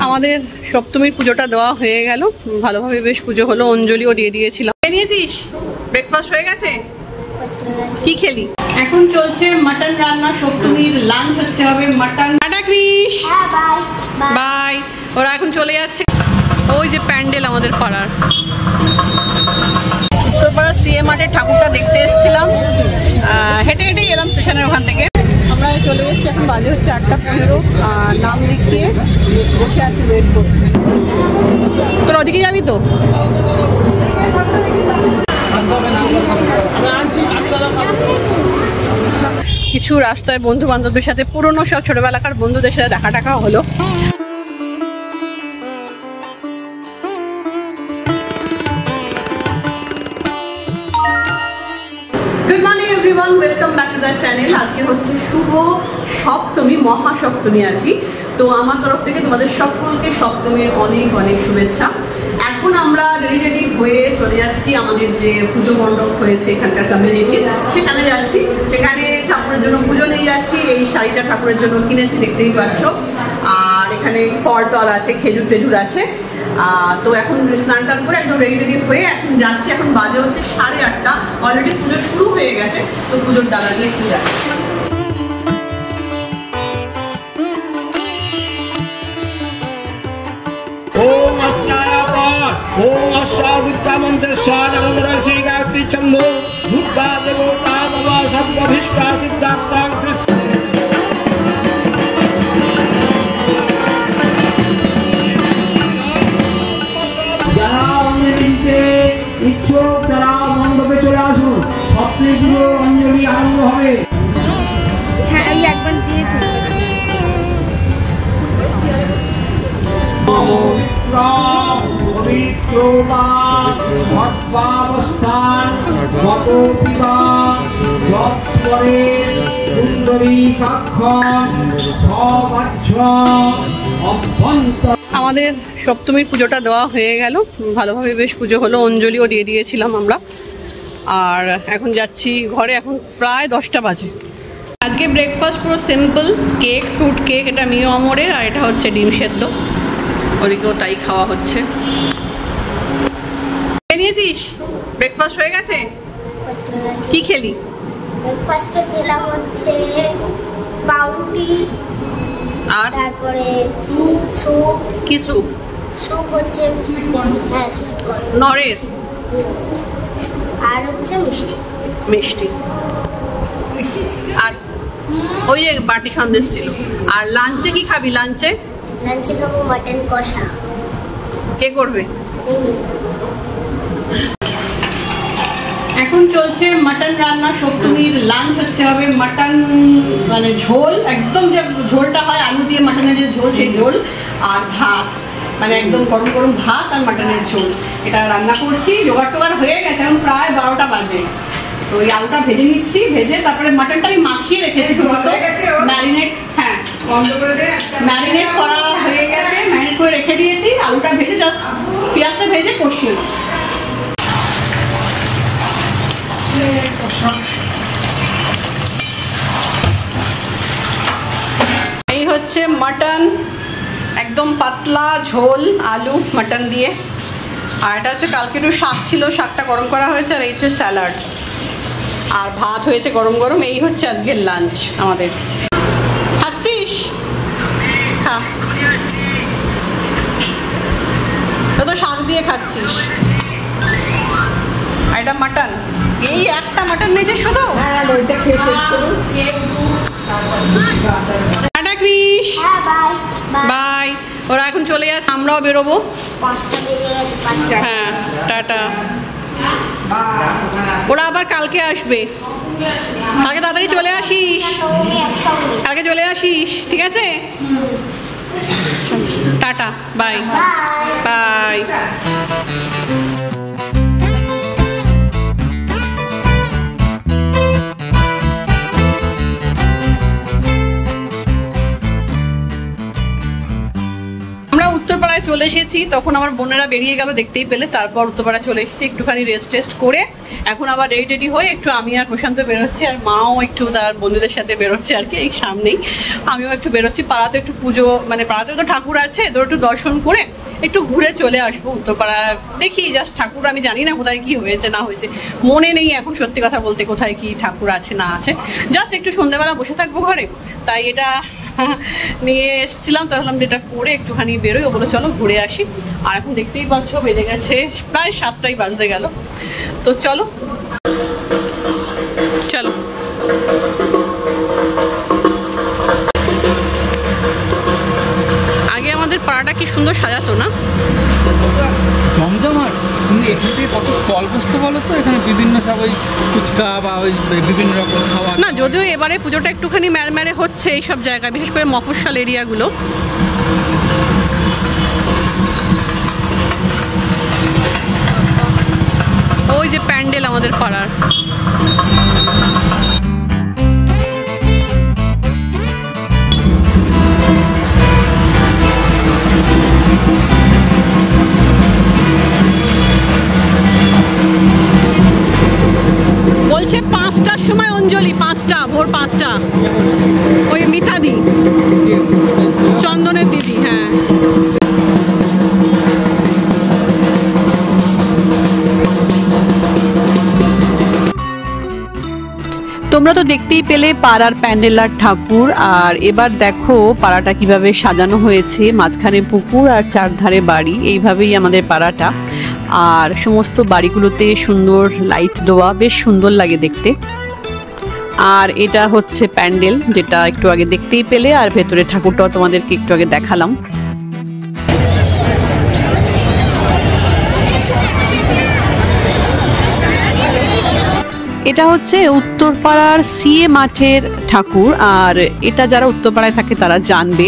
আমাদের সপ্তমীর পুজোটা দেওয়া হয়ে গেল, ভালোভাবে বেশ পুজো হলো, অঞ্জলিও দিয়ে দিয়েছিলাম। নিয়েছিস? ব্রেকফাস্ট হয়ে গেছে? কি খেলি? এখন চলছে মাটন রান্না, সপ্তমীর লাঞ্চ হচ্ছে হবে মাটন। Tata Chris, bye. ওরা এখন চলে যাচ্ছে। ওই যে প্যান্ডেল আমাদের পাড়ার, উত্তরপাড়া সিএ মাঠের ঠাকুরটা দেখতে এসেছিলাম, হেঁটে হেঁটেই এলাম স্টেশনের ওখান থেকে। আমরা চলে এসেছি, এখন বাজে হচ্ছে 8:15। নাম লিখিয়ে বসে আছি, ওয়েট করছি। তোর ওদিকে যাবি তো? কিছু রাস্তায় বন্ধু বান্ধবদের সাথে, পুরনো সব ছোটবেলাকার বন্ধুদের সাথে দেখা টাকা হলো। Good morning everyone, welcome back to the channel. আজকে হচ্ছে শুভ সপ্তমী, মহাসপ্তমী আর কি। তো আমার তরফ থেকে তোমাদের সকলকে সপ্তমীর অনেক অনেক শুভেচ্ছা। এখন আমরা রেডি হয়ে চলে যাচ্ছি আমাদের যে পুজো মণ্ডপ হয়েছে এখানকার কমিউনিটি, সেখানে যাচ্ছি। সেখানে ঠাকুরের জন্য পুজো নিয়ে যাচ্ছি। এই শাড়িটা ঠাকুরের জন্য কিনেছি, দেখতেই পাচ্ছ। আর এখানে ফল টল আছে, খেজুর টেজুর আছে। তো এখন স্নান টান করে একদম রেডি হয়ে এখন যাচ্ছি। এখন বাজে হচ্ছে 8:30। অলরেডি পুজো শুরু হয়ে গেছে, তো পুজোর দাদা নিয়ে একটু যাচ্ছি। ओम अस्नायापाठ ओम अस्सादुर्गा मंत्र साधनंदर श्री गायत्री चंदो दुर्गा देवता बाबा सर्वभिष्टा सिद्धार्था যারা অঞ্জলিতে ইচ্ছুক তারা মণ্ডপে চলে আসুন, সবচেয়ে অঞ্জলি আরম্ভ হবে। হ্যাঁ, এই একবার দিয়ে আমাদের সপ্তমীর পুজোটা দেওয়া হয়ে গেল, ভালোভাবে বেশ পুজো হলো, অঞ্জলিও দিয়ে দিয়েছিলাম আমরা। আর এখন যাচ্ছি ঘরে, এখন প্রায় 10টা বাজে। আজকে ব্রেকফাস্ট পুরো সিম্পল, কেক, ফ্রুট কেক, এটা মিও আমরের, আর এটা হচ্ছে ডিম সেদ্ধ। ওদিকেও তাই খাওয়া হচ্ছে। নিয়েছিস? ব্রেকফাস্ট হয়ে গেছে? কি খেলি? ব্রেকফাস্টে খেলাম হচ্ছে পাউরুটি, আর তারপরে স্যুপ। কি স্যুপ? স্যুপ হচ্ছে হ্যাঁ সুইট কর্ন, নরের। আর হচ্ছে মিষ্টি। মিষ্টি আর ওই যে বাটি সন্দেশ ছিল। আর লাঞ্চে কি খাবি? লাঞ্চে খাবো মাটন কষা। কে করবে? এখন চলছে মাটন রান্না, সপ্তমীর লাঞ্চ হচ্ছে হবে মাটন, মানে ঝোল, একদম যে ঝোলটা হয় আলু দিয়ে মাটনের যে ঝোল, সেই ঝোল। আর ভাত, মানে একদম গরম গরম ভাত আর মাটনের ঝোল, এটা রান্না করছি। জোগাড় টোগাড় হয়ে গেছে, এখন প্রায় 12টা বাজে। তো ওই আলুটা ভেজে নিচ্ছি, ভেজে তারপরে মাটনটা আমি মাখিয়ে রেখেছি ম্যারিনেট। হ্যাঁ, ম্যারিনেট করা হয়ে গেছে, ম্যারিনেট করে রেখে দিয়েছি। আলুটা ভেজে জাস্ট পেঁয়াজটা ভেজে কষিয়ে নেব। এই হচ্ছে মাটন, একদম পাতলা ঝোল, আলু মাটন দিয়ে। আর এটা হচ্ছে কালকে একটু শাক ছিল, শাকটা গরম করা হয়েছে। আর এই হচ্ছে স্যালাড, আর ভাত হয়েছে গরম গরম। এই হচ্ছে আজকের লাঞ্চ আমাদের। খাচ্ছিস? খা, তো শাক দিয়ে খাচ্ছিস। আর এটা মাটন, এই একটা মাটন নিয়েছে শুধু। Tata Chris, bye. ওরা এখন চলে যাচ্ছে, আমরাও বেরোবো। হ্যাঁ, টাটা। ওরা আবার কালকে আসবে, কালকে তাড়াতাড়ি চলে আসিস, কালকে চলে আসিস, ঠিক আছে? Tata, bye bye. উত্তরপাড়ায় চলে চলে এসেছি, তখন আমার বোনেরা বেরিয়ে গেল দেখতেই পেলে। তারপর উত্তরপাড়া চলে এসেছি একটুখানি রেস্ট টেস্ট করে। এখন আবার রেডি হয়ে একটু আমি আর প্রশান্ত বেরোচ্ছি, আর মাও একটু তার বন্ধুদের সাথে বেরোচ্ছে আর কি, এই সামনেই। আমিও একটু বেরোচ্ছি, পাড়াতে একটু পুজো, মানে পাড়াতে তো ঠাকুর আছে, তো একটু দর্শন করে একটু ঘুরে চলে আসবো উত্তরপাড়া। দেখি জাস্ট ঠাকুর, আমি জানি না কোথায় কি হয়েছে না হয়েছে, মনে নেই এখন সত্যি কথা বলতে কোথায় কি ঠাকুর আছে না আছে। জাস্ট একটু সন্ধ্যাবেলা বসে থাকবো ঘরে, তাই এটা নিয়ে এসেছিলাম। তো ভাবলাম যেটা করে একটুখানি বেরোই, ও বলে চলো ঘুরে আসি। আর এখন দেখতেই পাচ্ছ বেজে গেছে প্রায় 7টাই বাজতে গেল। তো চলো চলো আগে আমাদের পাড়াটা কি সুন্দর সাজাতো না, জমজমাট। তুমি এখান থেকে কত স্টল বসতে বলো তো, এখানে বিভিন্ন সব ওই ফুচকা বা ওই বিভিন্ন রকম খাবার। না যদিও এবারে পুজোটা একটুখানি ম্যারম্যারে হচ্ছে এইসব জায়গায়, বিশেষ করে মফস্বল এরিয়াগুলো। ওই যে প্যান্ডেল আমাদের পাড়ার। বলছে 5টার সময় অঞ্জলি, 5টা, ভোর 5টা। ওই মিতাদি, চন্দনের দিদি। হ্যাঁ তোমরা তো দেখতেই পেলে পাড়ার প্যান্ডেল আর ঠাকুর। আর এবার দেখো পাড়াটা কিভাবে সাজানো হয়েছে, মাঝখানে পুকুর আর চারধারে বাড়ি, এইভাবেই আমাদের পাড়াটা। আর সমস্ত বাড়িগুলোতে সুন্দর লাইট দেওয়া, বেশ সুন্দর লাগে দেখতে। আর এটা হচ্ছে প্যান্ডেল, যেটা একটু আগে দেখতেই পেলে, আর ভেতরে ঠাকুরটাও তোমাদেরকে একটু আগে দেখালাম। এটা হচ্ছে উত্তরপাড়ার সিএ মাঠের ঠাকুর, আর এটা যারা উত্তরপাড়ায় থাকে তারা জানবে।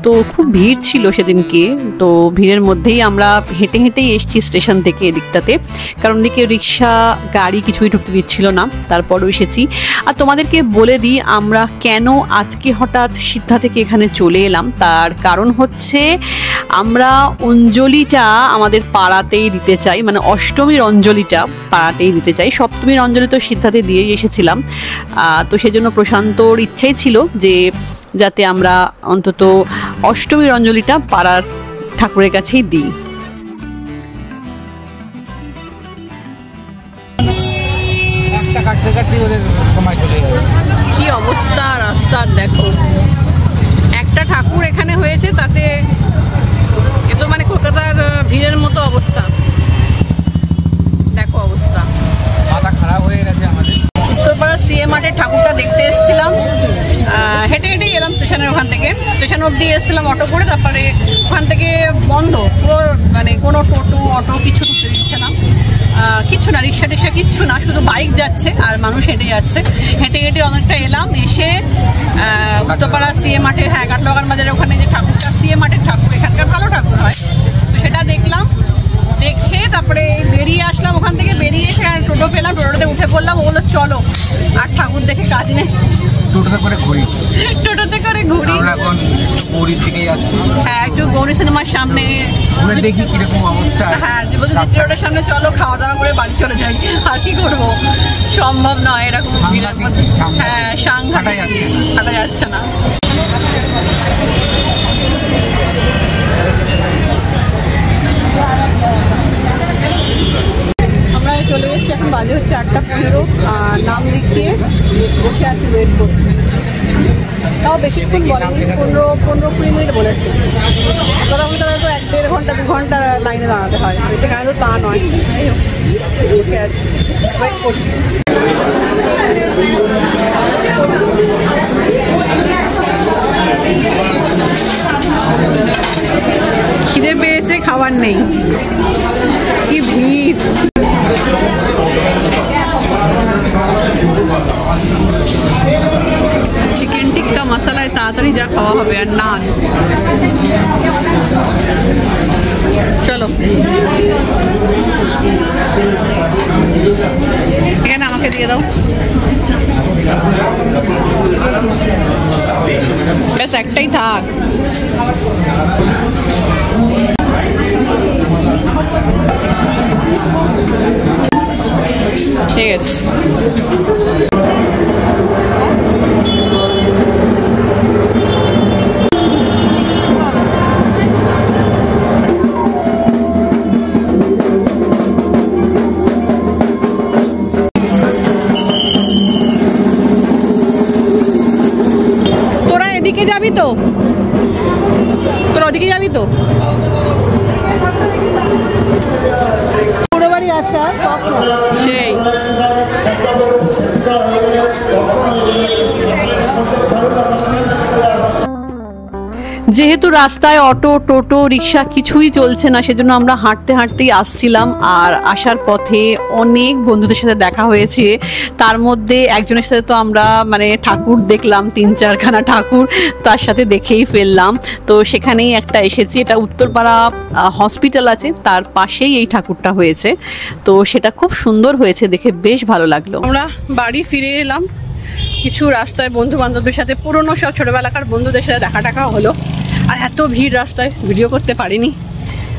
তো খুব ভিড় ছিল সেদিনকে, তো ভিড়ের মধ্যেই আমরা হেঁটে হেঁটেই এসেছি স্টেশন থেকে এদিকটাতে, কারণ দিকে রিক্সা গাড়ি কিছুই ঢুকতে দিচ্ছিল না। তারপরও এসেছি। আর তোমাদেরকে বলে দিই আমরা কেন আজকে হঠাৎ সিদ্ধা থেকে এখানে চলে এলাম। তার কারণ হচ্ছে আমরা অঞ্জলিটা আমাদের পাড়াতেই দিতে চাই, মানে অষ্টমীর অঞ্জলিটা পাড়াতেই দিতে চাই। সপ্তমীর অঞ্জলি তো সিদ্ধাতে দিয়েই এসেছিলাম। তো সেজন্য প্রশান্তর ইচ্ছেই ছিল যে যাতে আমরা অন্তত অষ্টমীর অঞ্জলিটা পাড়ার ঠাকুরের কাছেই দিই। কি অবস্থা রাস্তার দেখো, একটা ঠাকুর এখানে হয়েছে, তাতে এ তো মানে কলকাতার ভিড়ের মতো অবস্থা। দেখো অবস্থা, মাথা খারাপ হয়ে গেছে আমাদের। উত্তরপাড়া সিএ মাঠের ঠাকুরটা দেখতে এসেছিলাম, হেঁটে হেঁটেই এলাম স্টেশনের ওখান থেকে। স্টেশন অবধি এসেছিলাম অটো করে, তারপরে ওখান থেকে বন্ধ পুরো, মানে কোনো টোটো অটো কিছু ঢুকতে দিচ্ছে না, কিচ্ছু না, রিক্সা টিক্সা কিচ্ছু না, শুধু বাইক যাচ্ছে আর মানুষ হেঁটে যাচ্ছে। হেঁটে হেঁটে অনেকটা এলাম, এসে উত্তরপাড়া সিএ মাঠের, হ্যাঁ কাটলগান বাজারের ওখানে যে ঠাকুরটা সিএ মাঠের ঠাকুর, এখানকার ভালো ঠাকুর হয়, তো সেটা দেখলাম। দেখে তারপরে বেরিয়ে আসলাম ওখান থেকে। বেরিয়ে এসে টোটো পেলাম, টোটোতে উঠে পড়লাম। ও বললো চলো, আর ঠাকুর দেখে কাজ নেই, টোটোতে করে ঘুরি। টোটোতে করে ঘুরি, আমরা এখন গৌরীর দিকে যাচ্ছি। হ্যাঁ একটু গৌরী সিনেমার সামনে ঘুরে দেখি কিরকম অবস্থা। হ্যাঁ যে বলছে জিটি রোডের সামনে চলো, খাওয়া দাওয়া করে বাড়ি চলে যাই। আর কি করবো, সম্ভব নয় এরকম। হ্যাঁ সাংঘাতিক, হাঁটা যাচ্ছে না। আমরা চলে এসেছি, এখন বাজে হচ্ছে 8টা 15। আর নাম লিখিয়ে বসে আছি, ওয়েট করছি। তাও বেশিক্ষণ বলেনি, 15-20 মিনিট বলেছে। কথা বলতে তো 1-1.5 ঘন্টা 2 ঘন্টা লাইনে দাঁড়াতে হয়, এখানে তো তা নয়। বসে আছি, ওয়েট করছি। খিদে পেয়েছে, খাবার নেই, কি ভিড়। চিকেন টিক্কা মশলায় তাড়াতাড়ি যা খাওয়া হবে, আর নান। চলো এখানে আমাকে দিয়ে দাও, ব্যাস একটাই থাক। ঠিক আছে। তোরা এদিকে যাবি তো? তোরা ওদিকে যাবি তো? বাড়ি আছে আর সেই যেহেতু রাস্তায় অটো টোটো রিক্সা কিছুই চলছে না, সেজন্য আমরা হাঁটতে হাঁটতেই আসছিলাম। আর আসার পথে অনেক বন্ধুদের সাথে দেখা হয়েছে। তার মধ্যে একজনের সাথে তো আমরা মানে ঠাকুর দেখলাম, 3-4খানা ঠাকুর তার সাথে দেখেই ফেললাম। তো সেখানেই একটা এসেছি, এটা উত্তরপাড়া হসপিটাল আছে, তার পাশেই এই ঠাকুরটা হয়েছে। তো সেটা খুব সুন্দর হয়েছে, দেখে বেশ ভালো লাগলো। আমরা বাড়ি ফিরে এলাম। কিছু রাস্তায় বন্ধু বান্ধবদের সাথে, পুরনো সব ছোটবেলাকার বন্ধুদের সাথে দেখা টাকা হলো। আর এত ভিড় রাস্তায়, ভিডিও করতে পারিনি।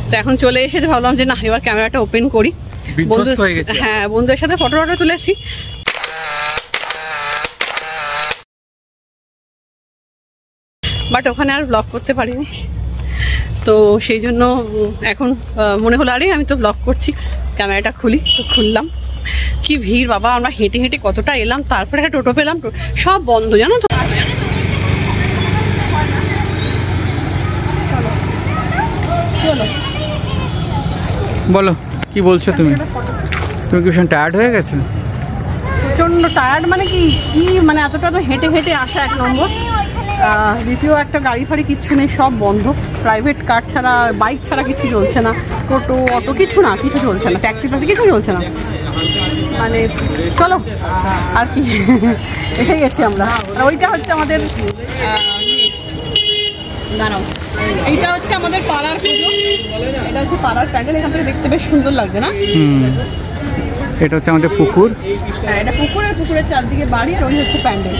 তো এখন চলে এসেছে, ভাবলাম যে না এবার ক্যামেরাটা ওপেন করি। হ্যাঁ, বন্ধুদের সাথে ফটো তুলেছি। বাট ওখানে আর ব্লগ করতে পারিনি। তো সেই জন্য এখন মনে হলো আরে আমি তো ব্লগ করছি, ক্যামেরাটা খুলি। তো খুললাম। কি ভিড় বাবা, আমরা হেঁটে হেঁটে কতটা এলাম, তারপরে একটা টোটো পেলাম, সব বন্ধ জানো তো। বলো কি বলছো তুমি? তুমি কি ভীষণ টায়ার্ড হয়ে গেছো? প্রচন্ড টায়ার্ড, মানে কি মানে এতটা তো হেঁটে হেঁটে আসা এক নম্বর, দ্বিতীয় একটা গাড়ি ফাড়ি কিচ্ছু নেই, সব বন্ধ। প্রাইভেট কার ছাড়া, বাইক ছাড়া কিছু চলছে না, টোটো অটো কিছু না, কিছু চলছে না, ট্যাক্সি ফ্যাক্সি কিছু চলছে না। মানে চলো আর কি, এসে গেছি আমরা। আর ওইটা হচ্ছে আমাদের, দাঁড়াও, এইটা হচ্ছে আমাদের পাড়ার পুজো। এটা হচ্ছে পাড়ার প্যান্ডেল, এখান থেকে দেখতে বেশ সুন্দর লাগছে না? এটা হচ্ছে আমাদের পুকুর। হ্যাঁ, এটা পুকুর, আর পুকুরের চারদিকে বাড়ি, আর ওই হচ্ছে প্যান্ডেল।